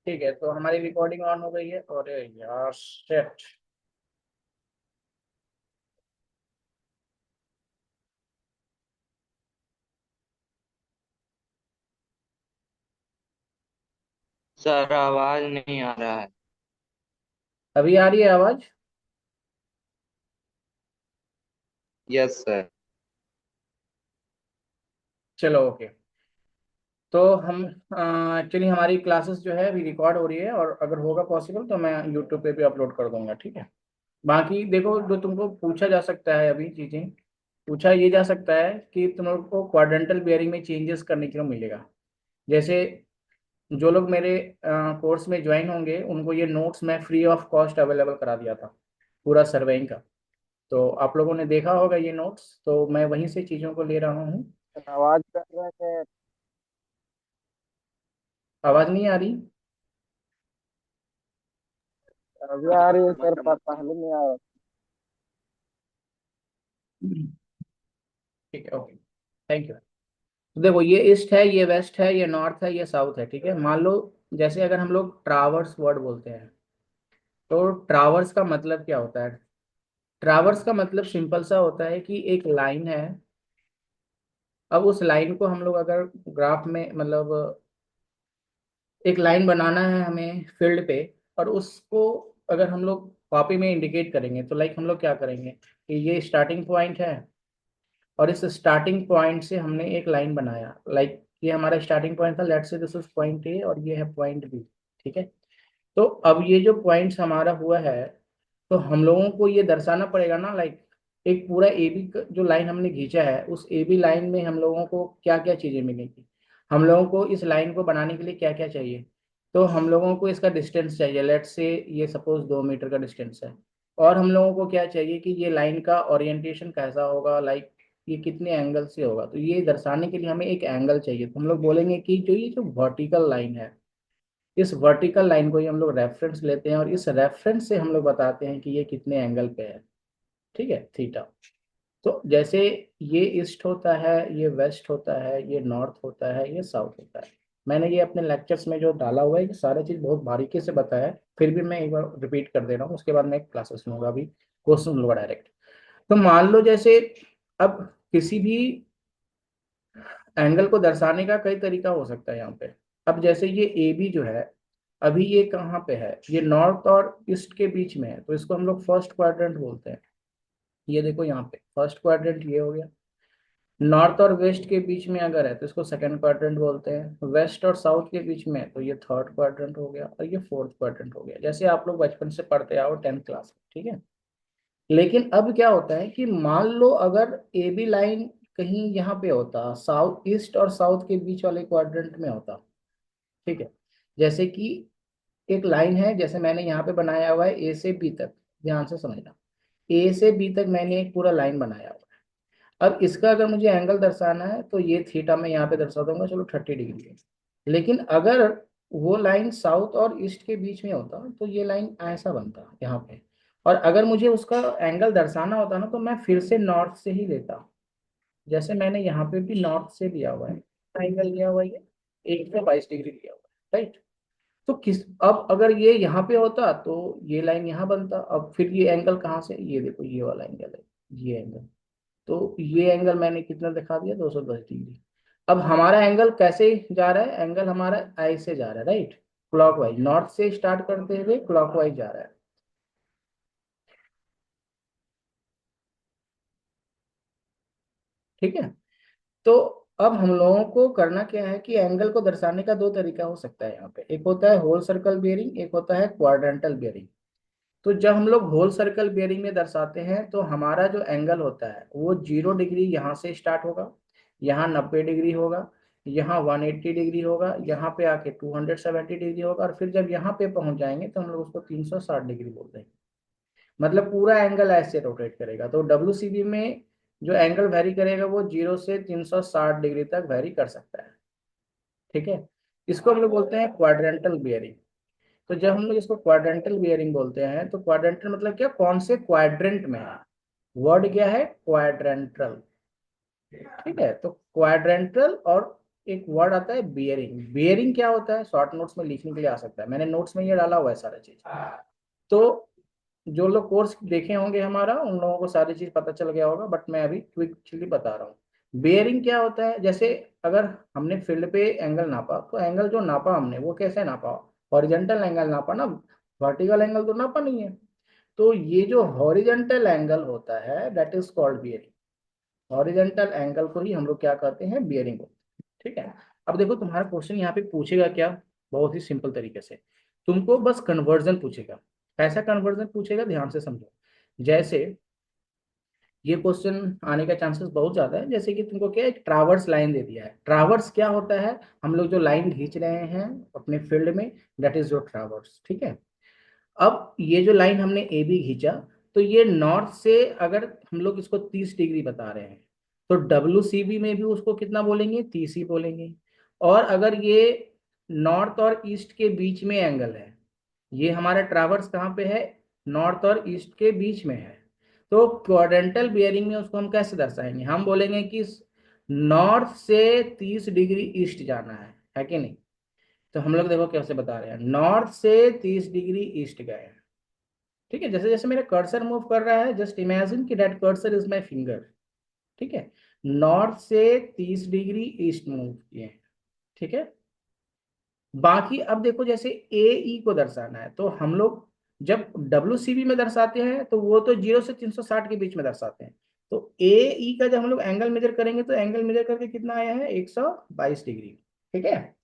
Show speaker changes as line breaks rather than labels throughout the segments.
ठीक है, तो हमारी रिकॉर्डिंग ऑन हो गई है। और यार शिट।
सर आवाज नहीं आ रहा है।
अभी आ रही है आवाज?
Yes sir.
चलो ओके। तो हम एक्चुअली हमारी क्लासेस जो है अभी रिकॉर्ड हो रही है, और अगर होगा पॉसिबल तो मैं यूट्यूब पे भी अपलोड कर दूंगा, ठीक है। बाकी देखो, जो तुमको पूछा जा सकता है अभी चीजें, पूछा ये जा सकता है कि तुम लोग को क्वाड्रेंटल बियरिंग में चेंजेस करने के लिए मिलेगा। जैसे जो लोग मेरे कोर्स में ज्वाइन होंगे उनको ये नोट्स मैं फ्री ऑफ कॉस्ट अवेलेबल करा दिया था, पूरा सर्वेइंग का। तो आप लोगों ने देखा होगा ये नोट्स, तो मैं वहीं से चीज़ों को ले रहा हूँ।
आवाज कर रहे थे।
आवाज़ नहीं आ रही?
अभी आ रही है सर, पहले नहीं आ रहा।
ठीक है, ओके, थैंक यू। तो देखो, ये ईस्ट है, ये वेस्ट है, ये नॉर्थ है, ये साउथ है, ठीक है। मान लो जैसे अगर हम लोग ट्रावर्स वर्ड बोलते हैं, तो ट्रावर्स का मतलब क्या होता है? ट्रावर्स का मतलब सिंपल सा होता है कि एक लाइन है। अब उस लाइन को हम लोग अगर ग्राफ में, मतलब एक लाइन बनाना है हमें फील्ड पे, और उसको अगर हम लोग कॉपी में इंडिकेट करेंगे, तो लाइक हम लोग क्या करेंगे कि ये स्टार्टिंग पॉइंट है, और इस स्टार्टिंग पॉइंट से हमने एक लाइन बनाया। लाइक ये हमारा स्टार्टिंग पॉइंट था, let's say this is point A और ये है पॉइंट बी, ठीक है। तो अब ये जो पॉइंट्स हमारा हुआ है, तो हम लोगों को ये दर्शाना पड़ेगा ना, लाइक एक पूरा ए बी जो लाइन हमने खींचा है, उस ए बी लाइन में हम लोगों को क्या क्या चीज़ें मिलेंगी। हम लोगों को इस लाइन को बनाने के लिए क्या क्या चाहिए? तो हम लोगों को इसका डिस्टेंस चाहिए, लेट से ये सपोज 2 मीटर का डिस्टेंस है। और हम लोगों को क्या चाहिए कि ये लाइन का ओरिएंटेशन कैसा होगा, लाइक ये कितने एंगल से होगा। तो ये दर्शाने के लिए हमें एक एंगल चाहिए, तो हम लोग बोलेंगे कि जो ये जो वर्टिकल लाइन है, इस वर्टिकल लाइन को ही हम लोग रेफरेंस लेते हैं, और इस रेफरेंस से हम लोग बताते हैं कि ये कितने एंगल पे है, ठीक है, थीटा। तो जैसे ये ईस्ट होता है, ये वेस्ट होता है, ये नॉर्थ होता है, ये साउथ होता है। मैंने ये अपने लेक्चर्स में जो डाला हुआ है, ये सारा चीज़ बहुत बारीकी से बताया है, फिर भी मैं एक बार रिपीट कर दे रहा हूँ, उसके बाद मैं क्लासेस लूंगा, अभी क्वेश्चन लूंगा डायरेक्ट। तो मान लो जैसे, अब किसी भी एंगल को दर्शाने का कई तरीका हो सकता है यहाँ पे। अब जैसे ये ए बी जो है, अभी ये कहाँ पे है? ये नॉर्थ और ईस्ट के बीच में है, तो इसको हम लोग फर्स्ट क्वाड्रेंट बोलते हैं। ये देखो यहाँ पे फर्स्ट क्वाड्रेंट ये हो गया। नॉर्थ और वेस्ट के बीच में अगर है तो इसको सेकंड क्वाड्रेंट बोलते हैं। वेस्ट और साउथ के बीच में है तो ये थर्ड क्वाड्रेंट हो गया, और ये फोर्थ क्वाड्रेंट हो गया, जैसे आप लोग बचपन से पढ़ते आओ 10th क्लास में, ठीक है। लेकिन अब क्या होता है कि मान लो अगर ए बी लाइन कहीं यहाँ पे होता, साउथ ईस्ट और साउथ के बीच वाले क्वाड्रेंट में होता, ठीक है। जैसे कि एक लाइन है, जैसे मैंने यहाँ पे बनाया हुआ है ए से बी तक, ध्यान से समझना। ए से बी तक मैंने एक पूरा लाइन बनाया हुआ है। अब इसका अगर मुझे एंगल दर्शाना है तो ये थीटा मैं यहाँ पे दर्शा दूंगा, चलो 30 डिग्री है। लेकिन अगर वो लाइन साउथ और ईस्ट के बीच में होता तो ये लाइन ऐसा बनता यहाँ पे। और अगर मुझे उसका एंगल दर्शाना होता ना, तो मैं फिर से नॉर्थ से ही लेता। जैसे मैंने यहाँ पे भी नॉर्थ से लिया हुआ है, एंगल लिया हुआ है ये 122 डिग्री लिया हुआ है, राइट। तो किस, अब अगर ये यहाँ पे होता तो ये लाइन यहाँ बनता। अब फिर ये एंगल कहाँ से? ये देखो ये वाला एंगल है, ये एंगल। तो ये एंगल मैंने कितना दिखा दिया? 210 डिग्री। अब हमारा एंगल कैसे जा रहा है? एंगल हमारा ऐसे जा रहा है, राइट। क्लॉकवाइज, नॉर्थ से स्टार्ट करते हुए क्लॉकवाइज जा रहा है, ठीक है। तो अब हम लोगों को करना क्या है कि एंगल को दर्शाने का दो तरीका हो सकता है यहाँ पे। एक होता है होल सर्कल बियरिंग, एक होता है क्वाड्रेंटल बियरिंग। तो जब हम लोग होल सर्कल बियरिंग में दर्शाते हैं, तो हमारा जो एंगल होता है वो 0 डिग्री यहाँ से स्टार्ट होगा, यहाँ 90 डिग्री होगा, यहाँ 180 डिग्री होगा, यहाँ पे आके 270 डिग्री होगा, और फिर जब यहाँ पे पहुंच जाएंगे तो हम लोग उसको 360 डिग्री बोलते हैं। मतलब पूरा एंगल ऐसे रोटेट करेगा। तो डब्ल्यू में जो एंगल वेरी करेगा वो 0 से 360 डिग्री तक वेरी कर सकता है, ठीक है। इसको हम लोग बोलते हैं क्वाड्रेंटल बियरिंग। तो जब हम लोग इसको क्वाड्रेंटल बियरिंग बोलते हैं, तो क्वाड्रेंटल मतलब क्या, कौन से क्वाड्रेंट में है? वर्ड क्या है? क्वाड्रेंटल, ठीक है। तो क्वाड्रेंटल और एक वर्ड आता है बियरिंग। बियरिंग क्या होता है, शॉर्ट नोट्स में लिखने के लिए आ सकता है, मैंने नोट्स में ये डाला हुआ है सारा चीज। तो जो लोग कोर्स देखे होंगे हमारा, उन लोगों को सारी चीज पता चल गया होगा, बट मैं अभी क्विकली बता रहा हूँ। बेयरिंग क्या होता है, जैसे अगर हमने फील्ड पे एंगल नापा, तो एंगल जो नापा हमने वो कैसे नापा, हॉरिजेंटल एंगल नापा ना, वर्टिकल एंगल तो नापा नहीं है। तो ये जो हॉरिजेंटल एंगल होता है that is called bearing. Horizontal angle को ही हम लोग क्या कहते हैं, बियरिंग होते हैं। ठीक है। अब देखो तुम्हारा क्वेश्चन यहाँ पे पूछेगा क्या, बहुत ही सिंपल तरीके से तुमको बस कन्वर्जन पूछेगा। ऐसा कन्वर्जन पूछेगा, ध्यान से समझो। जैसे ये क्वेश्चन आने का चांसेस बहुत ज्यादा है, जैसे कि तुमको क्या एक ट्रावर्स लाइन दे दिया है। ट्रावर्स क्या होता है, हम लोग जो लाइन खींच रहे हैं अपने फील्ड में, दैट इज योर ट्रावर्स। ठीक है। अब ये जो लाइन हमने ए बी खींचा, तो ये नॉर्थ से अगर हम लोग इसको 30 डिग्री बता रहे हैं, तो डब्ल्यू सी बी में भी उसको कितना बोलेंगे, 30 ही बोलेंगे। और अगर ये नॉर्थ और ईस्ट के बीच में एंगल है, ये हमारा ट्रावर्स कहाँ पे है, नॉर्थ और ईस्ट के बीच में है, तो क्वाड्रेंटल बियरिंग में उसको हम कैसे दर्शाएंगे, हम बोलेंगे कि नॉर्थ से 30 डिग्री ईस्ट जाना है कि नहीं। तो हम लोग देखो कैसे बता रहे हैं, नॉर्थ से 30 डिग्री ईस्ट गए हैं। ठीक है। जैसे जैसे मेरा कर्सर मूव कर रहा है, जस्ट इमेजिन कि that cursor is my finger. ठीक है। नॉर्थ से 30 डिग्री ईस्ट मूव किए हैं। ठीक है। बाकी अब देखो, जैसे ए ई को दर्शाना है, तो हम लोग जब डब्ल्यू सी बी में दर्शाते हैं, तो वो तो 0 से 360 के बीच में दर्शाते हैं। तो ए ई का जब हम लोग एंगल मेजर करेंगे, तो एंगल मेजर करके कितना आया है, 122 डिग्री। ठीक है।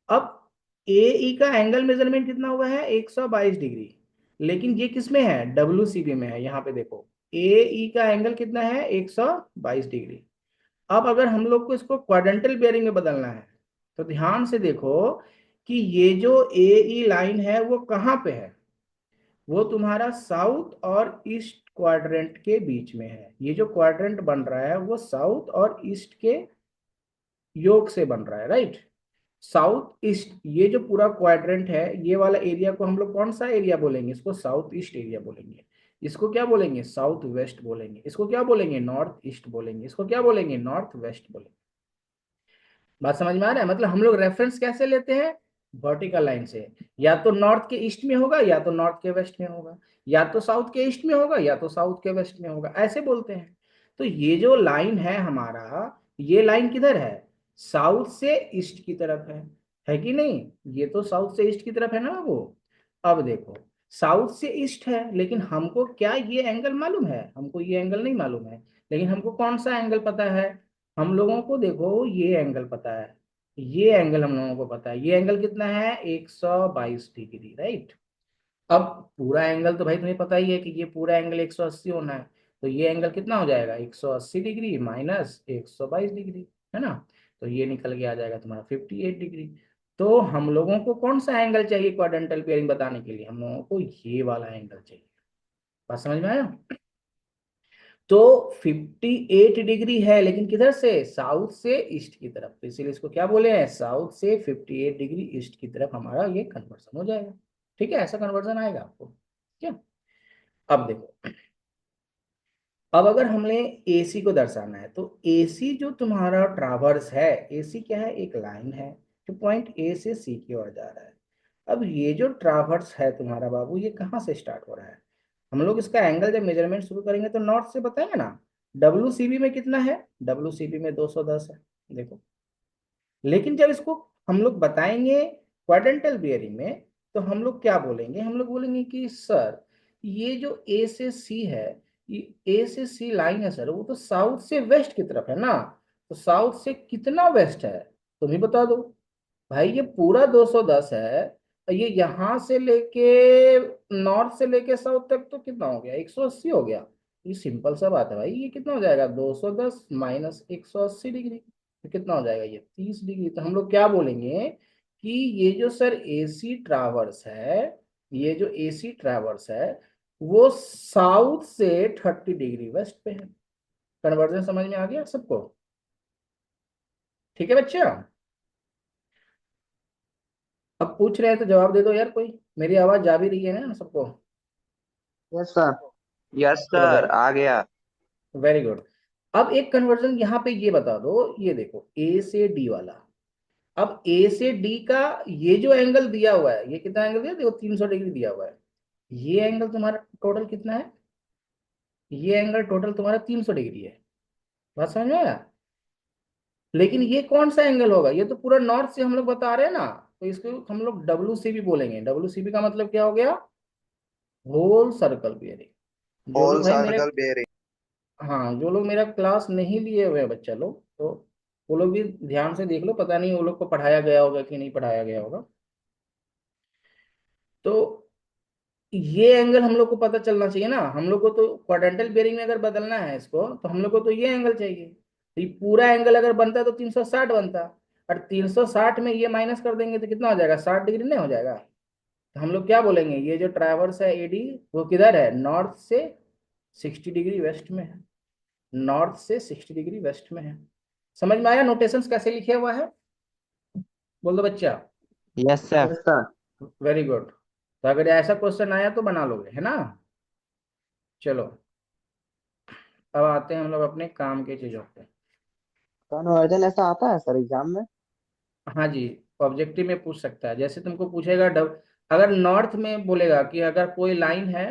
अब ए ई का एंगल मेजरमेंट कितना हुआ है, 122 डिग्री। लेकिन ये किस में है, डब्ल्यू सी बी में है। यहाँ पे देखो ए ई का एंगल कितना है, 122 डिग्री। अब अगर हम लोग को इसको क्वाड्रेंटल बेयरिंग में बदलना है, तो ध्यान से देखो कि ये जो ए ई लाइन है वो कहाँ पे है, वो तुम्हारा साउथ और ईस्ट क्वाड्रेंट के बीच में है। ये जो क्वाड्रेंट बन रहा है वो साउथ और ईस्ट के योग से बन रहा है, राइट। साउथ ईस्ट, ये जो पूरा क्वाड्रेंट है, ये वाला एरिया को हम लोग कौन सा एरिया बोलेंगे, इसको साउथ ईस्ट एरिया बोलेंगे। इसको क्या बोलेंगे, साउथ वेस्ट बोलेंगे। इसको क्या बोलेंगे, नॉर्थ ईस्ट बोलेंगे। इसको क्या बोलेंगे, नॉर्थ वेस्ट बोलेंगे। बात समझ में आ रहा है, मतलब हम लोग रेफरेंस कैसे लेते हैं, वर्टिकल लाइन से। या तो नॉर्थ के ईस्ट में होगा, या तो नॉर्थ के वेस्ट में होगा, या तो साउथ के ईस्ट में होगा, या तो साउथ के वेस्ट में होगा, ऐसे बोलते हैं। तो ये जो लाइन है हमारा, ये लाइन किधर है, साउथ से ईस्ट की तरफ है कि नहीं। ये तो साउथ से ईस्ट की तरफ है ना वो। अब देखो, साउथ से ईस्ट है, लेकिन हमको क्या ये एंगल मालूम है, हमको ये एंगल नहीं मालूम है। लेकिन हमको कौन सा एंगल पता है, हम लोगों को देखो ये एंगल पता है। ये एंगल हम लोगों को पता है, ये एंगल कितना है, 122 डिग्री, राइट। अब पूरा एंगल तो भाई तुम्हें पता ही है कि ये पूरा एंगल 180 होना है। तो ये एंगल कितना हो जाएगा, 180 डिग्री माइनस 122 डिग्री, है ना। तो ये निकल के आ जाएगा तुम्हारा 58 डिग्री। तो हम लोगों को कौन सा एंगल चाहिए क्वाड्रेंटल पेयरिंग बताने के लिए, हम लोगों को ये वाला एंगल चाहिए। बात समझ में आया। तो 58 डिग्री है, लेकिन किधर से, साउथ से ईस्ट की तरफ, तो इसीलिए इसको क्या बोले हैं, साउथ से 58 डिग्री ईस्ट की तरफ हमारा ये कन्वर्जन हो जाएगा। ठीक है, ऐसा कन्वर्जन आएगा आपको। ठीक है। अब देखो, अब अगर हमने एसी को दर्शाना है, तो एसी जो तुम्हारा ट्रावर्स है, एसी क्या है, एक लाइन है जो पॉइंट ए से सी की ओर जा रहा है। अब ये जो ट्रावर्स है तुम्हारा बाबू, ये कहाँ से स्टार्ट हो रहा है, हम लोग इसका एंगल जब मेजरमेंट शुरू करेंगे तो नॉर्थ से बताएंगे ना। डब्ल्यू सी बी में कितना है, डब्ल्यू सी बी में 210 है, देखो। लेकिन जब इसको हम लोग बताएंगे क्वाड्रेंटल बियरिंग में, तो हम लोग क्या बोलेंगे, हम लोग बोलेंगे कि सर ये जो ए से सी है, ये ए से सी लाइन है सर, वो तो साउथ से वेस्ट की तरफ है ना। तो साउथ से कितना वेस्ट है, तुम ही बता दो। भाई ये पूरा 210 है, और ये यहां से लेके नॉर्थ से लेके साउथ तक तो कितना हो गया, 180 हो गया। ये सिंपल सा बात है भाई, ये कितना हो जाएगा, 210 माइनस 180 डिग्री, तो कितना हो जाएगा, ये 30 डिग्री। तो हम लोग क्या बोलेंगे कि ये जो सर एसी ट्रावर्स है, ये जो एसी ट्रावर्स है, वो साउथ से 30 डिग्री वेस्ट पे है। कन्वर्जन समझ में आ गया सबको। ठीक है बच्चा। अब पूछ रहे हैं तो जवाब दे दो यार कोई, मेरी आवाज जा भी रही है ना सबको।
Yes sir.
यस
चलो
सर, आ गया।
Very good. अब एक कन्वर्जन यहाँ पे ये बता दो, ये देखो ए से डी वाला, अब ए से डी का ये जो एंगल दिया हुआ है, ये कितना एंगल दिया, देखो 300 डिग्री दिया हुआ है। ये एंगल तुम्हारा टोटल कितना है, ये एंगल टोटल तुम्हारा 300 डिग्री है। बात समझ में आया। लेकिन ये कौन सा एंगल होगा, ये तो पूरा नॉर्थ से हम लोग बता रहे हैं ना, तो इसको हम लोग डब्ल्यू सी भी बोलेंगे। डब्ल्यू सी बी का मतलब क्या हो गया, होल सर्कल बेयरिंग। जो
होल
लोग भाई मेरे,
सर्कल बेयरिंग।
हाँ जो लोग मेरा क्लास नहीं लिए हुए हैं बच्चा लोग, तो वो लोग भी ध्यान से देख लो, पता नहीं वो लोग को पढ़ाया गया होगा कि नहीं पढ़ाया गया होगा। तो ये एंगल हम लोग को पता चलना चाहिए ना, हम लोग को तो क्वाड्रेंटल बेयरिंग में अगर बदलना है इसको, तो हम लोग को तो ये एंगल चाहिए। तो ये पूरा एंगल अगर बनता तो 360 बनता, और 360 में ये माइनस कर देंगे तो कितना हो जाएगा, 60 डिग्री नहीं हो जाएगा। तो हम लोग क्या बोलेंगे, ये जो ट्रैवर्स है एडी, वो किधर है, नॉर्थ से 60 डिग्री वेस्ट में है, नॉर्थ से 60 डिग्री वेस्ट में है। समझ में आया नोटेशंस कैसे लिखे हुआ है, बोल दो बच्चा।
Yes sir.
Yes sir.
Very good. तो अगर ऐसा क्वेश्चन आया तो बना लोगे, है ना। चलो, अब आते हैं हम लोग अपने काम की चीजों पे।
कन्वर्जन ऐसा आता है सर एग्जाम में?
हाँ जी, ऑब्जेक्टिव में पूछ सकता है। जैसे तुमको पूछेगा अगर नॉर्थ में बोलेगा कि अगर कोई लाइन है,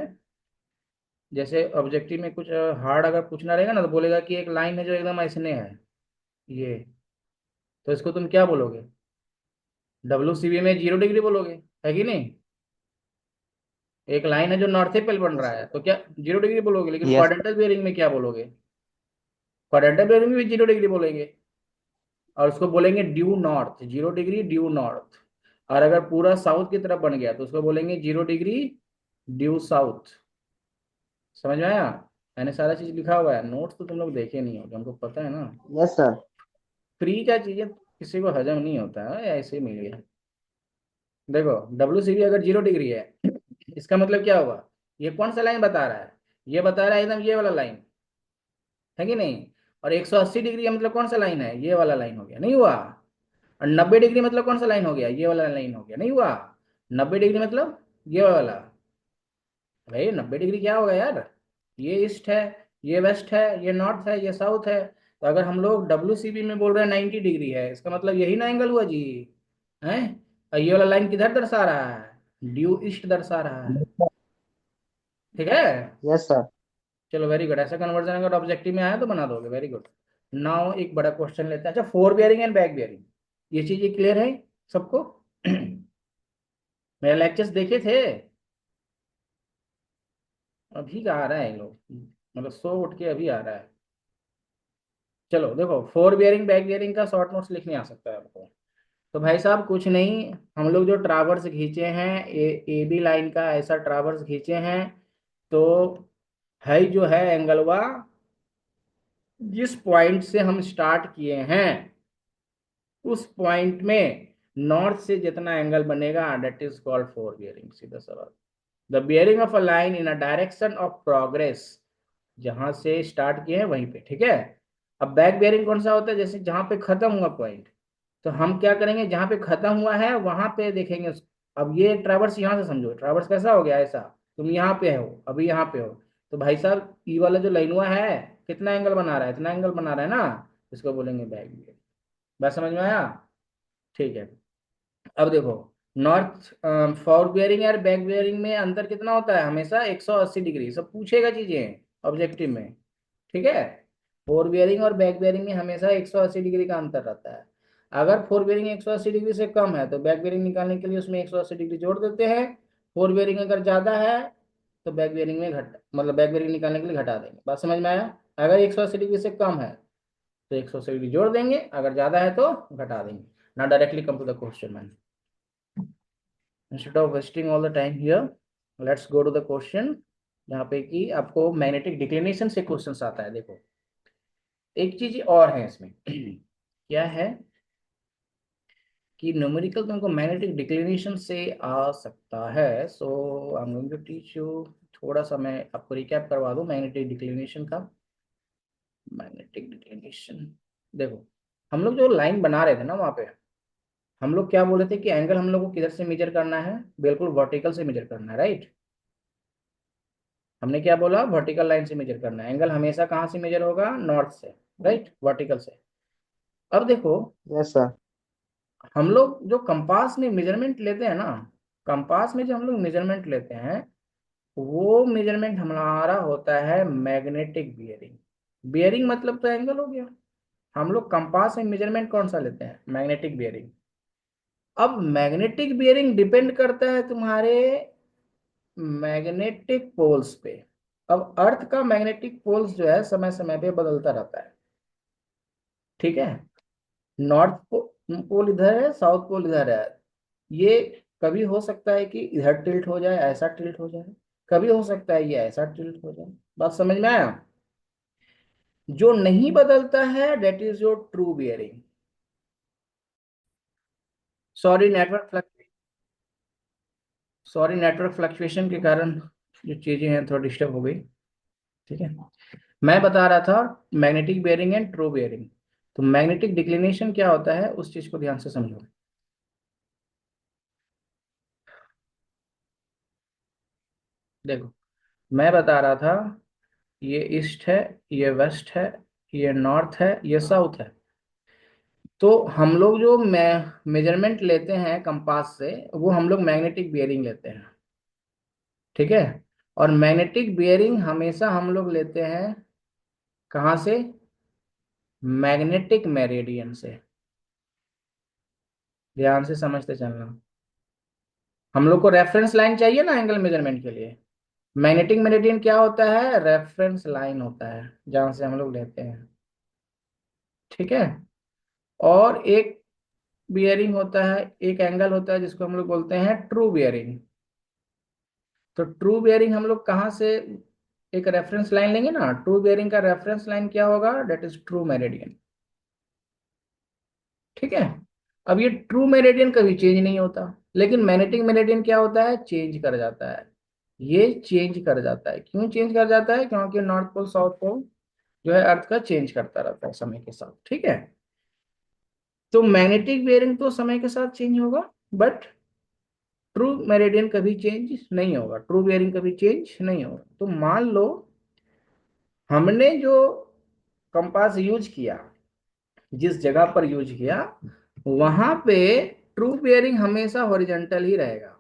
जैसे ऑब्जेक्टिव में कुछ हार्ड अगर पूछना रहेगा ना, तो बोलेगा कि एक लाइन है जो एकदम ऐसने है ये, तो इसको तुम क्या बोलोगे, डब्ल्यू सी बी में 0 डिग्री बोलोगे, है कि नहीं। एक लाइन है जो नॉर्थ पे बन
यस
रहा है
सर।
तो क्या 0 डिग्री बोलोगे, लेकिन
यस।
क्वाड्रेंटल बेयरिंग में क्या बोलोगे, क्वाड्रेंटल बेयरिंग में भी 0 डिग्री बोलेंगे, और उसको बोलेंगे due north, 0 degree due north. और अगर पूरा साउथ की तरफ बन गया तो उसको बोलेंगे 0 डिग्री ड्यू साउथ। समझ में आया। मैंने सारा चीज लिखा हुआ है, नोट्स तो तुम लोग देखे नहीं होगे, हमको पता है ना।
Yes sir.
फ्री का चीजें किसी को हजम नहीं होता है, ऐसे ही मिल गया। देखो डब्ल्यू सी बी अगर 0 डिग्री है, इसका मतलब क्या होगा, ये कौन सा लाइन बता रहा है, ये बता रहा है एकदम ये वाला लाइन, है कि नहीं। और 180 डिग्री का मतलब कौन सा लाइन है, ये वाला लाइन हो गया, नहीं हुआ। और 90 डिग्री मतलब कौन सा लाइन हो गया, ये वाला लाइन हो गया, नहीं हुआ। 90 डिग्री मतलब ये वाला। भाई 90 डिग्री क्या होगा यार, ये ईस्ट है, ये वेस्ट है, ये नॉर्थ है, ये साउथ है। तो अगर हम लोग डब्ल्यू सी बी में बोल रहे हैं 90 डिग्री है, इसका मतलब यही ना एंगल हुआ जी, है। और ये वाला लाइन किधर दर्शा रहा है, ड्यू ईस्ट दर्शा रहा है, ठीक है।
Yes sir.
चलो वेरी गुड, ऐसा कन्वर्जन अगर ऑब्जेक्टिव में आया तो बना दोगे, वेरी गुड। नाउ एक बड़ा क्वेश्चन लेते हैं। अच्छा, four bearing and back bearing, ये चीजें क्लियर है सबको। मेरे लेक्चर्स देखे थे, अभी का आ रहा है इन लोग, मतलब सो उठ के अभी आ रहा है। चलो देखो, फोर बियरिंग बैक बियरिंग का शॉर्ट नोट्स लिखने आ सकता है आपको। तो भाई साहब कुछ नहीं, हम लोग जो ट्रावर्स खींचे हैं, ए बी लाइन का ऐसा ट्रावर्स खींचे हैं, तो है जो है एंगलवा, जिस पॉइंट से हम स्टार्ट किए हैं उस पॉइंट में नॉर्थ से जितना एंगल बनेगा that is called four bearing, सीधा सवाल। The bearing of a line in a direction of progress, जहां से स्टार्ट किए हैं वहीं पे, ठीक है। अब बैक बियरिंग कौन सा होता है, जैसे जहां पे खत्म हुआ पॉइंट, तो हम क्या करेंगे, जहां पे खत्म हुआ है वहां पे देखेंगे अब ये ट्रैवर्स यहाँ से समझो, ट्रैवर्स कैसा हो गया, ऐसा तुम यहाँ पे हो, अभी यहाँ पे हो, तो भाई साहब ई वाला जो लाइन हुआ है कितना एंगल बना रहा है, इतना एंगल बना रहा है ना, इसको बोलेंगे बैक बियरिंग। बात समझ में आया, ठीक है। अब देखो, नॉर्थ फॉर बियरिंग और बैक बियरिंग में अंतर कितना होता है, हमेशा 180 डिग्री, सब पूछेगा चीजें ऑब्जेक्टिव में, ठीक है। फोर बियरिंग और बैक बियरिंग में हमेशा 180 डिग्री का अंतर रहता है। अगर फोर बियरिंग 180 डिग्री से कम है तो बैक बियरिंग निकालने के लिए उसमें 180 डिग्री जोड़ देते हैं। फोर बियरिंग अगर ज्यादा है तो बैक बियरिंग में घट मतलब बैक बियरिंग निकालने के लिए घटा देंगे। बात समझ में आया। अगर 180 डिग्री से कम है तो 180 डिग्री जोड़ देंगे, अगर ज्यादा है तो घटा देंगे। ना directly come to the question man, instead of wasting all the time here, let's go to the question. जहाँ पे कि आपको मैग्नेटिक डिक्लिनेशन से क्वेश्चंस आता है। देखो एक चीज और है इसमें, क्या है कि न्यूमेरिकल तुमको मैग्नेटिक डिक्लिनेशन से आ सकता है। So I am going to teach you, थोड़ा सा मैं आपको रिकैप करवा दूं मैग्नेटिक डिक्लिनेशन का। मैग्नेटिक डिक्लिनेशन, देखो हम लोग जो लाइन बना रहे थे ना वहां पे, हम लोग क्या बोले थे कि एंगल हम लोग को किधर से मेजर करना है, बिल्कुल वर्टिकल से मेजर करना है, राइट। हमने क्या बोला, वर्टिकल लाइन से मेजर करना है एंगल, हमेशा कहाँ से मेजर होगा, नॉर्थ से, राइट, वर्टिकल से। अब देखो,
यस सर।
हम लोग जो कंपास में मेजरमेंट लेते हैं ना, कंपास में जो हम लोग मेजरमेंट लेते हैं, वो मेजरमेंट हमारा होता है मैग्नेटिक बियरिंग। बियरिंग मतलब तो एंगल हो गया। हम लोग कंपास में मेजरमेंट कौन सा लेते हैं? Magnetic bearing. अब मैग्नेटिक बियरिंग डिपेंड करता है तुम्हारे मैग्नेटिक पोल्स पे। अब अर्थ का मैग्नेटिक पोल्स जो है समय समय पे बदलता रहता है, ठीक है। नॉर्थ पोल इधर है, साउथ पोल इधर है। ये कभी हो सकता है कि इधर टिल्ट हो जाए, ऐसा टिल्ट हो जाए। कभी हो सकता है ये ऐसा टिल्ट हो जाए। बात समझ में आया? जो नहीं बदलता है that is your true bearing. Sorry network sorry network fluctuation के कारण जो चीजें हैं थोड़ा डिस्टर्ब हो गई, ठीक है। मैं बता रहा था magnetic bearing and true bearing. तो मैग्नेटिक डिक्लिनेशन क्या होता है, उस चीज को ध्यान से समझो। देखो, मैं बता रहा था ये ईस्ट है, ये वेस्ट है, ये नॉर्थ है, ये साउथ है। तो हम लोग जो मेजरमेंट लेते हैं कंपास से, वो हम लोग मैग्नेटिक बियरिंग लेते हैं, ठीक है। और मैग्नेटिक बियरिंग हमेशा हम लोग लेते हैं कहाँ से? मैग्नेटिक मेरिडियन से। ध्यान से समझते चलना। हम लोग को रेफरेंस लाइन चाहिए ना एंगल मेजरमेंट के लिए। मैग्नेटिक मेरिडियन क्या होता है? रेफरेंस लाइन होता है जहां से हम लोग लेते हैं, ठीक है। और एक बियरिंग होता है, एक एंगल होता है जिसको हम लोग बोलते हैं ट्रू बियरिंग। तो ट्रू बियरिंग हम लोग कहाँ से एक रेफरेंस लाइन लेंगे ना, ट्रू बियरिंग का रेफरेंस लाइन क्या होगा? डेट इज ट्रू मेरिडियन, ठीक है। अब ये ट्रू मेरिडियन कभी चेंज नहीं होता, लेकिन मैग्नेटिक मेरिडियन क्या होता है? चेंज कर जाता है। ये चेंज कर जाता है। क्यों चेंज कर जाता है? क्योंकि नॉर्थ पोल साउथ पोल जो है अर्थ का चेंज करता रहता है समय के साथ, ठीक है। तो मैग्नेटिक बेयरिंग तो समय के साथ चेंज होगा, बट ट्रू मेरिडियन कभी चेंज नहीं होगा, ट्रू बेयरिंग कभी चेंज नहीं होगा। तो मान लो हमने जो कंपास यूज किया, जिस जगह पर यूज किया, वहां पे ट्रू बेयरिंग हमेशा हॉरिजॉन्टल ही रहेगा।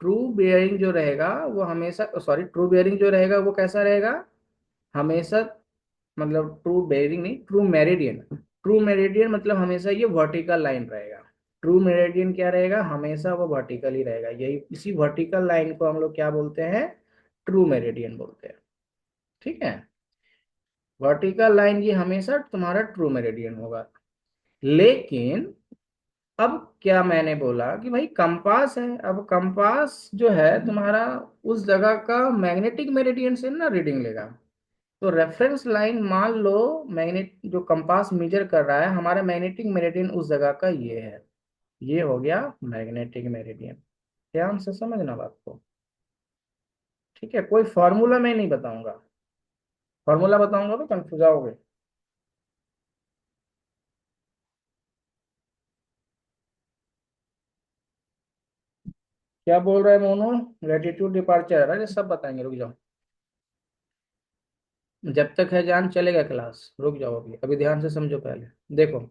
ट्रू बेयरिंग जो रहेगा वो हमेशा, सॉरी, ट्रू बेयरिंग जो रहेगा वो कैसा रहेगा? हमेशा, मतलब ट्रू बेयरिंग नहीं, ट्रू मेरिडियन। ट्रू मेरिडियन मतलब हमेशा ये वर्टिकल लाइन रहेगा। ट्रू मेरिडियन क्या रहेगा? हमेशा वो वर्टिकल ही रहेगा। यही इसी वर्टिकल लाइन को हम लोग क्या बोलते हैं? ट्रू मेरिडियन बोलते हैं, ठीक है। वर्टिकल लाइन ये हमेशा तुम्हारा ट्रू मेरिडियन होगा। लेकिन अब क्या मैंने बोला कि भाई कंपास है, अब कंपास जो है तुम्हारा उस जगह का मैग्नेटिक मेरिडियन से ना रीडिंग लेगा। तो रेफरेंस लाइन मान लो, मैग्नेट जो कंपास मेजर कर रहा है, हमारा मैग्नेटिक मेरिडियन उस जगह का ये है। ये हो गया मैग्नेटिक मेरिडियन। ध्यान से समझना बात को, ठीक है। कोई फॉर्मूला मैं नहीं बताऊंगा, फॉर्मूला बताऊंगा तो कंफ्यूज आओगे। क्या बोल रहा है मोनू? लैटिट्यूड डिपार्चर, अरे सब बताएंगे, रुक जाओ। जब तक है जान चलेगा क्लास, रुक जाओ अभी, अभी ध्यान से समझो पहले। देखो,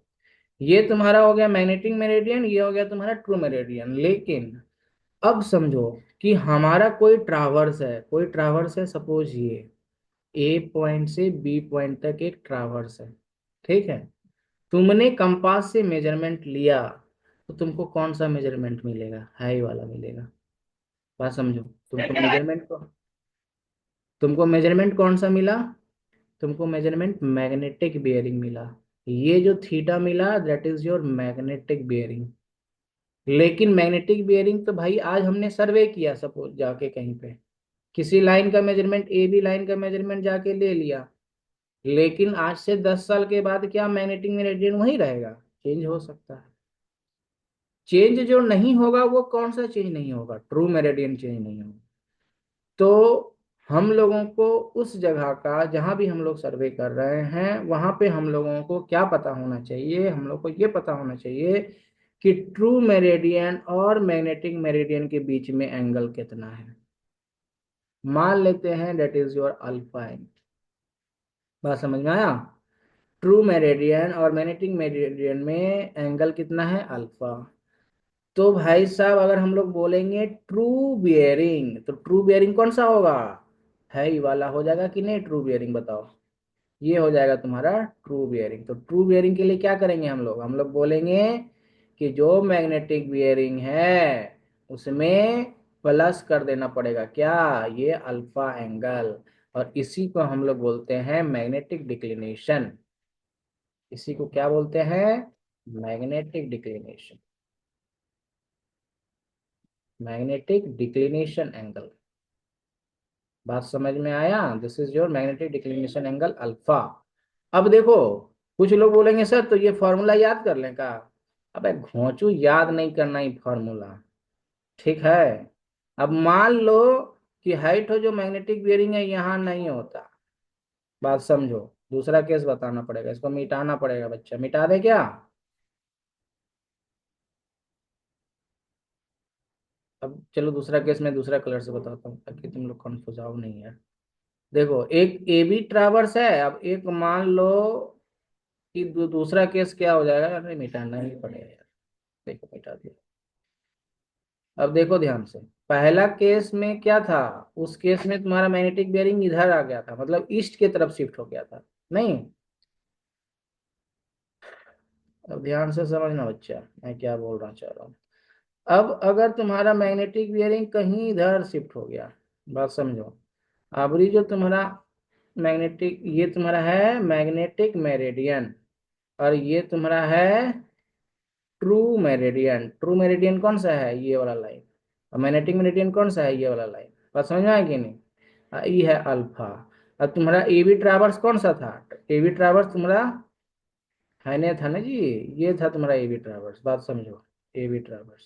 ये तुम्हारा हो गया मैग्नेटिक मेरिडियन, ये हो गया तुम्हारा ट्रू मेरिडियन। लेकिन अब समझो कि हमारा कोई ट्रावर्स है, कोई ट्रावर्स है, सपोज ये ए पॉइंट से बी पॉइंट तक एक ट्रावर्स है, ठीक है। तुमने कंपास से मेजरमेंट लिया, तो तुमको कौन सा मेजरमेंट मिलेगा? हाई वाला मिलेगा। बात समझो, तुमको मेजरमेंट कौन सा मिला? तुमको मेजरमेंट मैग्नेटिक बियरिंग मिला। ये जो थीटा मिला that is your magnetic bearing. लेकिन मैग्नेटिक बियरिंग तो भाई आज हमने सर्वे किया, सपोज जाके कहीं पे किसी लाइन का मेजरमेंट, ए बी लाइन का मेजरमेंट जाके ले लिया। लेकिन आज से 10 साल के बाद क्या मैग्नेटिक मेरिडियन वही रहेगा? चेंज हो सकता है। चेंज जो नहीं होगा वो कौन सा चेंज नहीं होगा? ट्रू मेरिडियन चेंज नहीं होगा। तो हम लोगों को उस जगह का जहां भी हम लोग सर्वे कर रहे हैं, वहां पे हम लोगों को क्या पता होना चाहिए? हम लोग को ये पता होना चाहिए कि ट्रू मेरिडियन और मैग्नेटिक मेरिडियन के बीच में एंगल कितना है। मान लेते हैं that is your alpha angle. बात समझ में आया? ट्रू मेरिडियन और मैग्नेटिक मेरिडियन में एंगल कितना है, अल्फा। तो भाई साहब अगर हम लोग बोलेंगे ट्रू बियरिंग, तो ट्रू बियरिंग कौन सा होगा, है ये वाला हो जाएगा कि नहीं, ट्रू बियरिंग बताओ। ये हो जाएगा तुम्हारा ट्रू बियरिंग। तो ट्रू बियरिंग के लिए क्या करेंगे हम लोग बोलेंगे कि जो मैग्नेटिक बियरिंग है उसमें प्लस कर देना पड़ेगा क्या, ये अल्फा एंगल। और इसी को हम लोग बोलते हैं मैग्नेटिक डिक्लिनेशन। इसी को क्या बोलते हैं, magnetic declination, magnetic declination angle. बात समझ में आया, this is your magnetic declination angle alpha. अब देखो, कुछ लोग बोलेंगे सर तो ये फॉर्मूला याद कर लें का। अबे घोंचू, याद नहीं करना ही फॉर्मूला, ठीक है। अब मान लो कि हाइट हो जो मैग्नेटिक बियरिंग है यहाँ नहीं होता, बात समझो। दूसरा केस बताना पड़ेगा, इसको मिटाना पड़ेगा बच्चा, मिटा दे क्या। अब चलो दूसरा केस मैं दूसरा कलर से बताता हूँ ताकि तुम लोग कंफ्यूज आओ नहीं यार। देखो एक ए बी ट्रावर्स है, अब एक मान लो कि दूसरा केस क्या हो जाएगा, अरे मिटाना ही पड़ेगा यार। देखो मिटा दिया। अब देखो ध्यान से, पहला केस में क्या था, उस केस में तुम्हारा मैग्नेटिक बेयरिंग इधर आ गया था, मतलब ईस्ट की तरफ शिफ्ट हो गया था, नहीं। अब ध्यान से समझना बच्चा, मैं क्या बोलना चाह रहा हूँ। अब अगर तुम्हारा मैग्नेटिक बेयरिंग कहीं इधर शिफ्ट हो गया, बात समझो। अब ये जो तुम्हारा मैग्नेटिक, ये तुम्हारा है मैग्नेटिक मेरिडियन, और ये तुम्हारा है ट्रू मेरिडियन। ट्रू मेरिडियन कौन सा है, ये वाला लाइन। और मैग्नेटिक मेरिडियन कौन सा है, ये वाला लाइन। बात समझ में आया कि नहीं। ये है अल्फा। और तुम्हारा ए बी ट्रावर्स कौन सा था, ए बी ट्रावर्स तुम्हारा है नहीं था ना जी, ये था तुम्हारा ए बी ट्रावर्स, बात समझो, ए बी ट्रावर्स,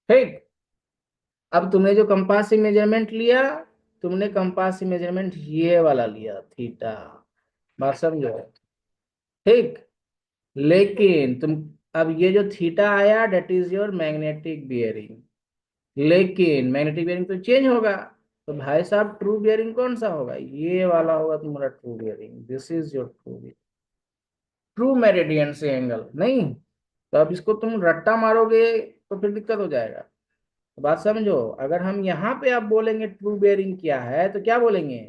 ठीक। अब तुमने जो कंपास से मेजरमेंट लिया, तुमने कंपास से मेजरमेंट ये वाला लिया थीटा, बात समझो, ठीक। लेकिन तुम, अब ये जो थीटा आया that is your magnetic bearing, लेकिन मैग्नेटिक बियरिंग तो चेंज होगा। तो भाई साहब ट्रू बियरिंग कौन सा होगा, ये वाला होगा तुम्हारा true bearing, this is your true bearing. True meridian से एंगल नहीं। तो अब इसको तुम रट्टा मारोगे तो फिर दिक्कत हो जाएगा। तो बात समझो, अगर हम यहाँ पे आप बोलेंगे ट्रू बियरिंग क्या है, तो क्या बोलेंगे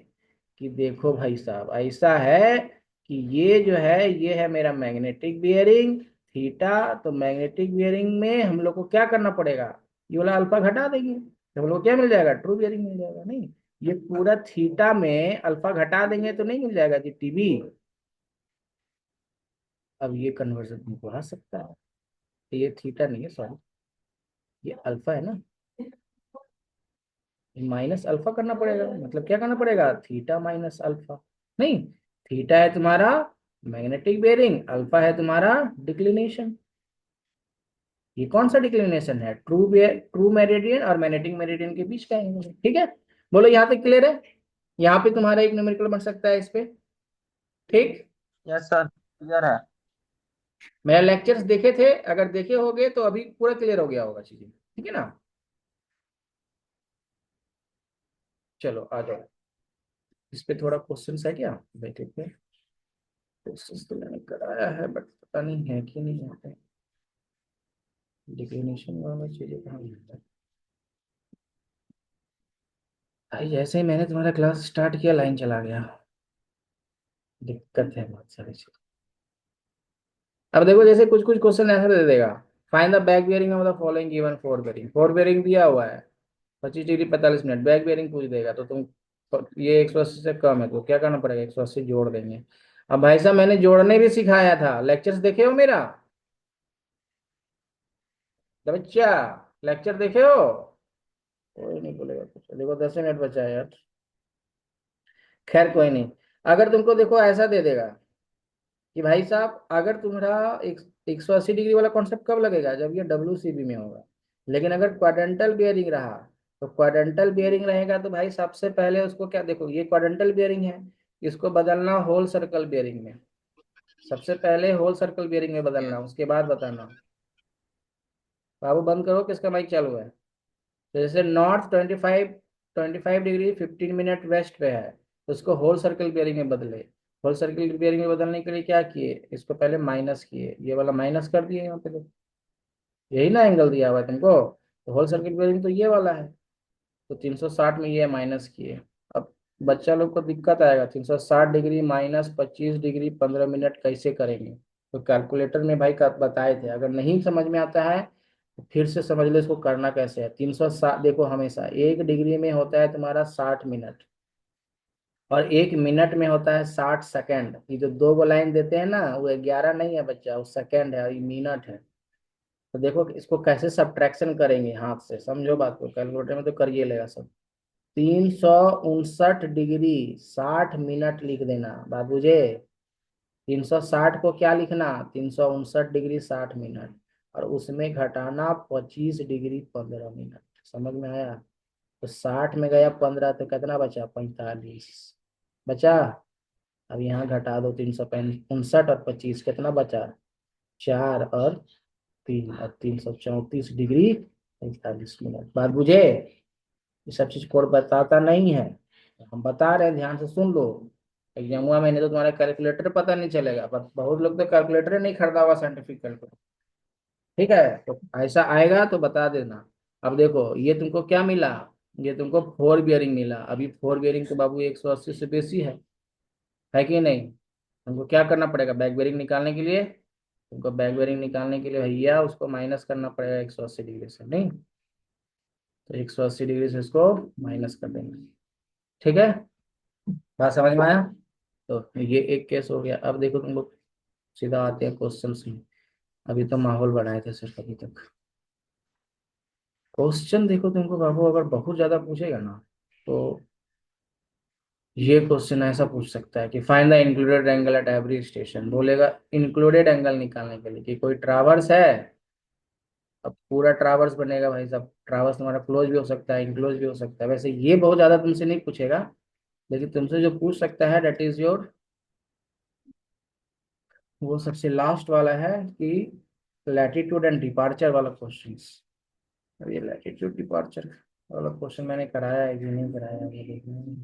कि देखो भाई साहब ऐसा है कि ये जो है ये है मेरा मैग्नेटिक बियरिंग थीटा। तो मैग्नेटिक बियरिंग में हम लोग को क्या करना पड़ेगा, ये वाला अल्फा घटा देंगे तो हम लोग को क्या मिल जाएगा, ट्रू बियरिंग मिल जाएगा, नहीं। ये पूरा थीटा में अल्फा घटा देंगे तो नहीं मिल जाएगा जी टीबी। अब ये कन्वर्जन तुमको आ सकता है, ये थीटा नहीं है सॉरी, ये अल्फा है ना, माइनस अल्फा करना पड़ेगा, मतलब क्या करना पड़ेगा, थीटा माइनस अल्फा, नहीं। थीटा है तुम्हारा मैग्नेटिक बेरिंग, अल्फा है तुम्हारा डिक्लिनेशन। ये कौन सा डिक्लिनेशन है, ट्रू मेरिडियन और मैग्नेटिक मेरिडियन के बीच का एंगल है, ठीक है। बोलो यहाँ तक क्लियर है। यहाँ पे तुम्हारा एक न्यूमेरिकल बन सकता है इस पे, ठीक।
यस सर, क्लियर है।
मेरा लेक्चर्स देखे थे, अगर देखे होगे तो अभी पूरा क्लियर हो गया होगा चीजें, ठीक है ना। चलो आ जाओ, इस पे थोड़ा क्वेश्चन है क्या, बैठे थे। क्वेश्चन तो मैंने कराया है बट पता नहीं है कि नहीं यहाँ पे, डिक्लिनेशन वाला चीजें कहाँ मिलता है। भाई जैसे ही मैंने तुम्हारा क्लास स्टार्ट किया लाइन चला गया, दिक्कत है बहुत सारी चीज। अब देखो जैसे कुछ कुछ क्वेश्चन ऐसे दे देगा, find the back bearing of the following given four bearing. Four bearing दिया हुआ है 25 डिग्री 45 मिनट, बैक बियरिंग पूछ देगा तो तुम, ये 180 से कम है तो क्या करना पड़ेगा, 180 जोड़ देंगे। अब भाई साहब मैंने जोड़ने भी सिखाया था, लेक्चर्स देखे हो मेरा, तो बच्चा लेक्चर देखे हो, कोई नहीं बोलेगा कुछ, देखो 10 मिनट बचा है यार। खैर कोई नहीं। अगर तुमको देखो ऐसा दे देगा कि भाई साहब अगर तुम्हारा एक 180 डिग्री वाला कॉन्सेप्ट कब लगेगा, जब ये WCB में होगा। लेकिन अगर क्वाड्रेंटल बियरिंग रहा, तो क्वाड्रेंटल बियरिंग रहेगा तो भाई सबसे पहले उसको क्या, देखो ये क्वाड्रेंटल बियरिंग है, इसको बदलना होल सर्कल बियरिंग में। सबसे पहले होल सर्कल बियरिंग में बदलना, उसके बाद बताना। बाबू बंद करो, किसका माइक चालू है। तो जैसे नॉर्थ 25 डिग्री 15 मिनट वेस्ट पे है, तो उसको होल सर्कल बियरिंग में बदले। होल सर्किल बेयरिंग में बदलने के लिए क्या किए, इसको पहले माइनस किए, ये वाला माइनस कर दिए यहाँ पे तो, यही ना एंगल दिया हुआ है तुमको, तो होल सर्किट बेयरिंग तो ये वाला है। तो 360 में ये माइनस किए। अब बच्चा लोग को दिक्कत आएगा, 360 डिग्री माइनस 25 डिग्री 15 मिनट कैसे करेंगे। तो कैलकुलेटर में भाई बताए थे, अगर नहीं समझ में आता है तो फिर से समझ लो इसको करना कैसे है। 360 देखो, हमेशा 1 डिग्री में होता है तुम्हारा 60 मिनट, और 1 मिनट में होता है 60 सेकेंड। ये जो दो गो लाइन देते हैं ना, वो 11 नहीं है बच्चा, वो सेकेंड है और ये मिनट है। तो देखो कि इसको कैसे सब्ट्रैक्शन करेंगे हाथ से, समझो बात को, कैलकुलेटर में तो करिए लेगा सब। 359 डिग्री 60 मिनट लिख देना बाबूजी। 360 को क्या लिखना, 359 डिग्री 60 मिनट, और उसमें घटाना 25 डिग्री 15 मिनट। समझ में आया। तो 60 में गया 15 तो कितना बचा, 45 बचा। अब यहाँ घटा दो, 359 और 25 कितना बचा, 4 और 3, और 334 डिग्री 45 मिनट। बात बुझे। ये सब चीज कोड बताता नहीं है, हम बता रहे हैं, ध्यान से सुन लो। एग्जामुआ में नहीं तो तुम्हारा कैलकुलेटर पता नहीं चलेगा, पर बहुत लोग तो कैलकुलेटर नहीं खरीदा हुआ साइंटिफिक कैलकुलेटर। ठीक है, तो ऐसा आएगा तो बता देना। अब देखो ये तुमको क्या मिला, ये तुमको फोर बियरिंग मिला। अभी फोर बियरिंग तो बाबू 180 से बेसी है कि नहीं। तुमको क्या करना पड़ेगा बैक बेरिंग निकालने के लिए, तुमको बैक बेरिंग निकालने के लिए भैया उसको माइनस करना पड़ेगा 180 डिग्री से, नहीं तो 180 डिग्री से इसको माइनस कर देंगे। ठीक है, बात समझ में आया। तो ये एक केस हो गया। अब देखो तुम लोग सीधा आते हैं क्वेश्चन में। अभी तो माहौल बनाए थे सिर्फ अभी तक। क्वेश्चन देखो तुमको बाबू, अगर बहुत ज्यादा पूछेगा ना तो ये क्वेश्चन ऐसा पूछ सकता है कि find the included angle at every station. बोलेगा इंक्लूडेड एंगल निकालने के लिए कि कोई ट्रावर्स है। अब पूरा ट्रावर्स बनेगा भाई साहब, ट्रावर्स तुम्हारा क्लोज भी हो सकता है, इंक्लोज भी हो सकता है। वैसे ये बहुत ज्यादा तुमसे नहीं पूछेगा, लेकिन तुमसे जो पूछ सकता है डेट इज योर, वो सबसे लास्ट वाला है कि लैटिट्यूड एंड डिपार्चर वाला क्वेश्चन। अब ये लैटिट्यूड डिपार्चर वाला क्वेश्चन मैंने कराया है कि नहीं कराया है वो देखना है।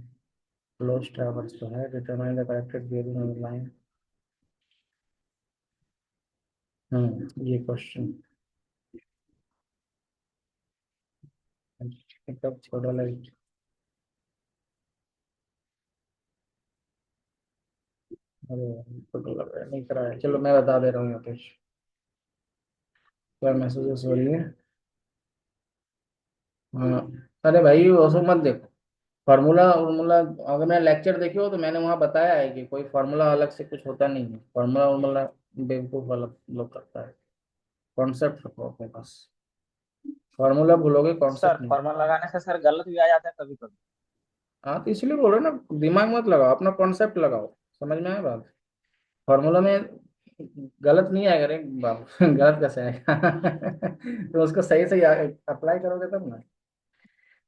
क्लोज ट्रावर्स तो है, determine the corrected bearing on line. ये क्वेश्चन कब छोड़ा लगे। अरे फोटो लग रहा है, नहीं कराया, चलो मैं बता दे रहा हूँ यहाँ पे क्या मैसेजेस हो रही है। हाँ, अरे भाई वो सब मत देखो, फार्मूला वार्मूला। अगर मैंने लेक्चर देखे हो तो मैंने वहाँ बताया है कि कोई फार्मूला अलग से कुछ होता नहीं है, फार्मूला वार्मूला बेवकूफ वाला लोग करता है। कॉन्सेप्ट रखो अपने पास, फार्मूला भूलोगे
सर
कॉन्सेप्ट नहीं।
फॉर्मूला लगाने से सर गलत भी आ जाता है कभी कभी।
हाँ तो इसलिए बोल रहे हो ना, दिमाग मत लगाओ, अपना कॉन्सेप्ट लगाओ। समझ में आया बात। फार्मूला में गलत नहीं आएगा रे बाबू गलत कैसे आएगा तो उसको सही सही अप्लाई करोगे तब ना।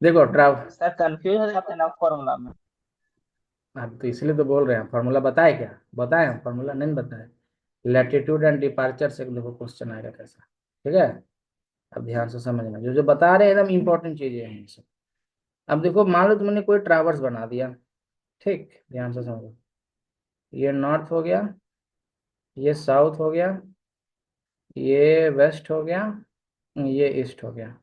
देखो ट्राव
सर कंफ्यूज हो जाते हैं ना फॉर्मूला में।
अब तो इसलिए तो बोल रहे हैं, फार्मूला बताए क्या, बताए हम फार्मूला नहीं बताए। लैटिट्यूड एंड डिपार्चर से देखो क्वेश्चन आएगा कैसा। ठीक है, अब ध्यान से समझना, जो जो बता रहे हैं एकदम इंपॉर्टेंट चीजें हैं ये सब। अब देखो मान लो तुमने कोई ट्रावर्स बना दिया, ठीक, ध्यान से समझो। ये नॉर्थ हो गया, ये साउथ हो गया, ये वेस्ट हो गया, ये ईस्ट हो गया।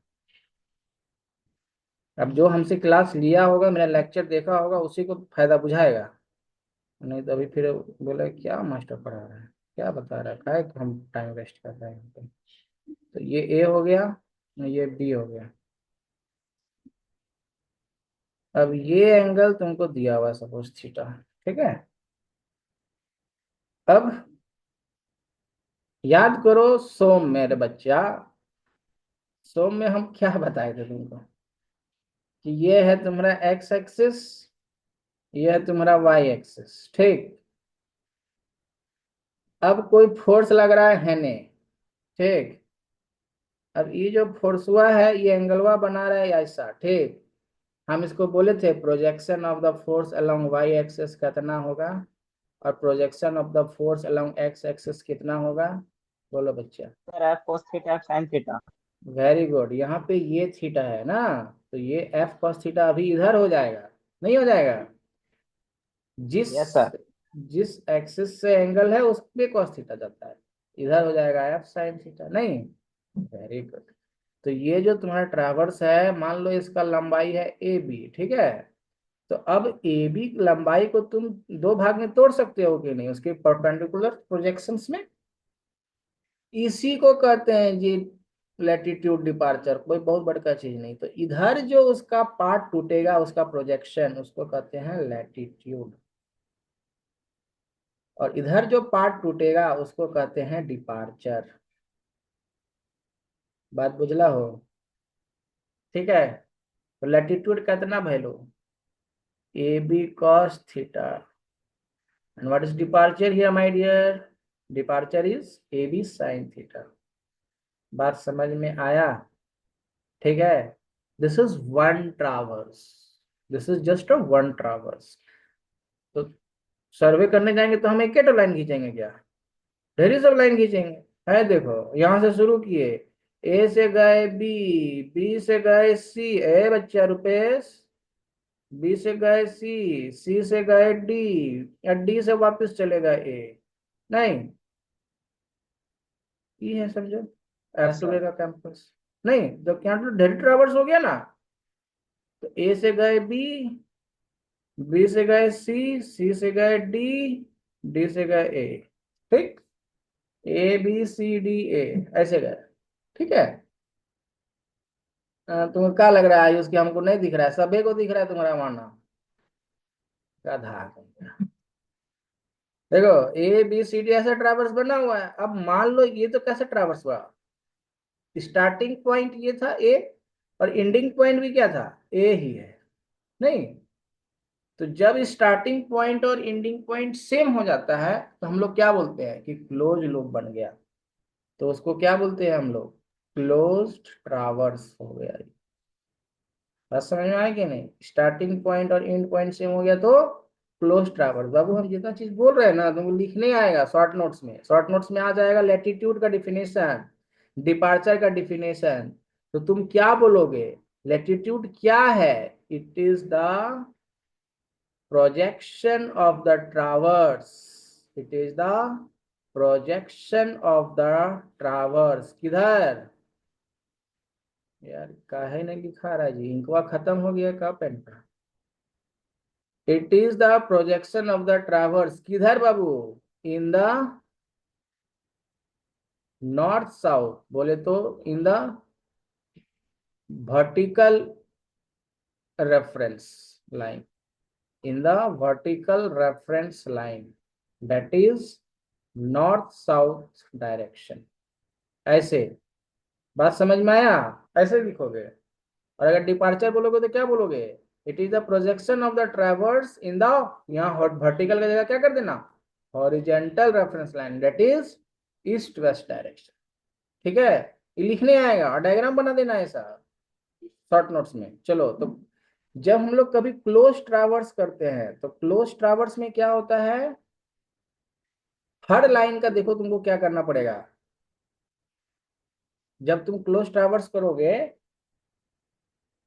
अब जो हमसे क्लास लिया होगा, मेरा लेक्चर देखा होगा, उसी को फायदा बुझाएगा। नहीं तो अभी फिर बोले क्या मास्टर पढ़ा रहा है, क्या बता रहा है, काहे को हम टाइम वेस्ट कर रहे हैं यहाँ पे। तो ये ए हो गया, ये बी हो गया। अब ये एंगल तुमको दिया हुआ है सपोज थीटा, ठीक है। अब याद करो सोम मेरे बच्चा, सोम में हम क्या बताए थे तुमको कि ये है तुम्हारा एक्स एक्सिस, ये है तुम्हारा वाई एक्सिस, ठीक। अब कोई फोर्स लग रहा है ने, ठीक। अब ये जो फोर्सवा है ये एंगलवा बना रहा है ऐसा, ठीक। हम इसको बोले थे projection of the force along Y axis कितना होगा, और projection of the force along X axis कितना होगा। बोलो बच्चा।
Sir F cos theta F sine theta.
Very good, यहाँ पे ये थीटा है ना, तो ये एफ कॉस थीटा अभी इधर हो जाएगा, नहीं हो जाएगा। जिस
यस सर।
जिस एक्सिस से एंगल है उस पे cos थीटा जाता है, इधर हो जाएगा f sin थीटा, नहीं? Very good. तो ये जो तुम्हारा ट्रैवर्स है, मान लो इसका लंबाई है ए बी, ठीक है? तो अब ए बी लंबाई को तुम दो भाग में तोड़ सकते हो कि नहीं, उसके परपेंडिकुलर प्रोजेक्शंस में। इसी को कहते हैं जी लैटिट्यूड डिपार्चर, कोई बहुत बड़का चीज नहीं। तो इधर जो उसका पार्ट टूटेगा, उसका प्रोजेक्शन, उसको कहते हैं लैटिट्यूड, और इधर जो पार्ट टूटेगा उसको कहते हैं डिपार्चर। बात बुझला हो? ठीक है। तो लैटिट्यूड कितना value? A B cos theta. And what is departure here my dear? Departure is A B sine theta. बात समझ में आया? ठीक है। This is one traverse, this is just a one traverse. तो सर्वे करने जाएंगे तो हम एक लाइन खींचेंगे क्या? ढेरी सब लाइन खींचेंगे। है देखो, यहां से शुरू किए, ए से गए बी, बी से गए सी, ए बच्चा रुपेश, बी से गए सी, सी से गए डी, या डी से वापस चले गए ए, नहीं? ये है समझो, एफ
यस
टू
सर।
का कैंपस। नहीं, जब यहाँ तो ढेरी ट्रावर्स हो गया ना, तो ए से गए बी, बी से गए सी, सी से गए डी, डी से गए ए, ठीक? A B C D A, ऐसे गए, ठीक है? तुम्हें क्या लग रहा है आयुष, की हमको नहीं दिख रहा है? सभी को दिख रहा है तुम्हारा मानना? गधा कहीं। देखो, ए बी सी डी ऐसा ट्रैवर्स बना हुआ है। अब मान लो ये तो कैसे ट्रैवर्स हुआ? स्टार्टिंग पॉइंट ये था ए, और एंडिंग पॉइंट भी क्या था? ए ही है, नहीं? तो जब स्टार्टिंग पॉइंट और एंडिंग पॉइंट सेम हो जाता है, तो हम लोग क्या बोलते हैं कि क्लोज लूप बन गया। तो उसको क्या बोलते हैं हम लोग? क्लोज्ड ट्रावर्स हो गया। बात समझ में आए कि नहीं? स्टार्टिंग पॉइंट और एंड पॉइंट सेम हो गया तो क्लोज ट्रावर्स। बाबू हम जितना चीज बोल रहे हैं ना, तुमको लिखने आएगा शॉर्ट नोट्स में। शॉर्ट नोट्स में आ जाएगा लैटिट्यूड का डिफिनेशन, डिपार्चर का डिफिनेशन। तो तुम क्या बोलोगे? लैटिट्यूड क्या है? It is the projection of the traverse, it is the projection of the traverse। किधर? यार काहे नहीं लिखा रहा है जी, इंकवा खत्म हो गया का पेन का? It is the projection of the traverse, किधर बाबू? इन द नॉर्थ साउथ, बोले तो in the vertical reference line, in the vertical reference line, that is north south direction। ऐसे बात समझ में आया? ऐसे लिखोगे। और अगर डिपार्चर बोलोगे तो क्या बोलोगे? It is the projection of the ट्रेवर्स in the, यहाँ वर्टिकल का जगह क्या कर देना? Horizontal reference line, that is east west direction. ठीक है? ये लिखने आएगा और डायग्राम बना देना ऐसा शॉर्ट नोट्स में। चलो, तो जब हम लोग कभी क्लोज ट्रावर्स करते हैं, तो क्लोज ट्रावर्स में क्या होता है? हर लाइन का देखो तुमको क्या करना पड़ेगा। जब तुम क्लोज ट्रावर्स करोगे,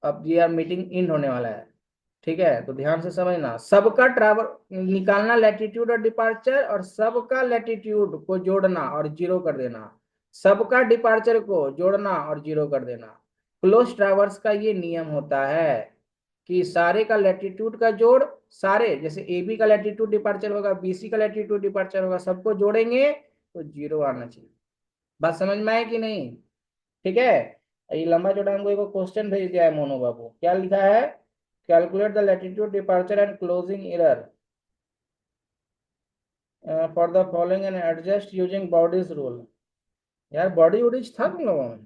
अब ये यार मीटिंग इन होने वाला है, ठीक है? तो ध्यान से समझना, सबका ट्रावर निकालना लैटिट्यूड और डिपार्चर, और सबका लैटिट्यूड को जोड़ना और जीरो कर देना, सबका डिपार्चर को जोड़ना और जीरो कर देना। क्लोज ट्रावर्स का ये नियम होता है कि सारे का लैटिट्यूड का जोड़, सारे जैसे ए बी का लैटिट्यूड डिपार्चर होगा, बी सी का लैटिट्यूड डिपार्चर होगा, सबको जोड़ेंगे तो जीरो आना चाहिए। बात समझ में आए कि नहीं? ठीक है। ये लंबा चौड़ा हमको एक क्वेश्चन भेज दिया है मोनू बाबू, क्या लिखा है? Calculate the latitude departure and closing error for the following and adjust using bodies rule. यार बॉडी वॉडीज था तुम लोगों में?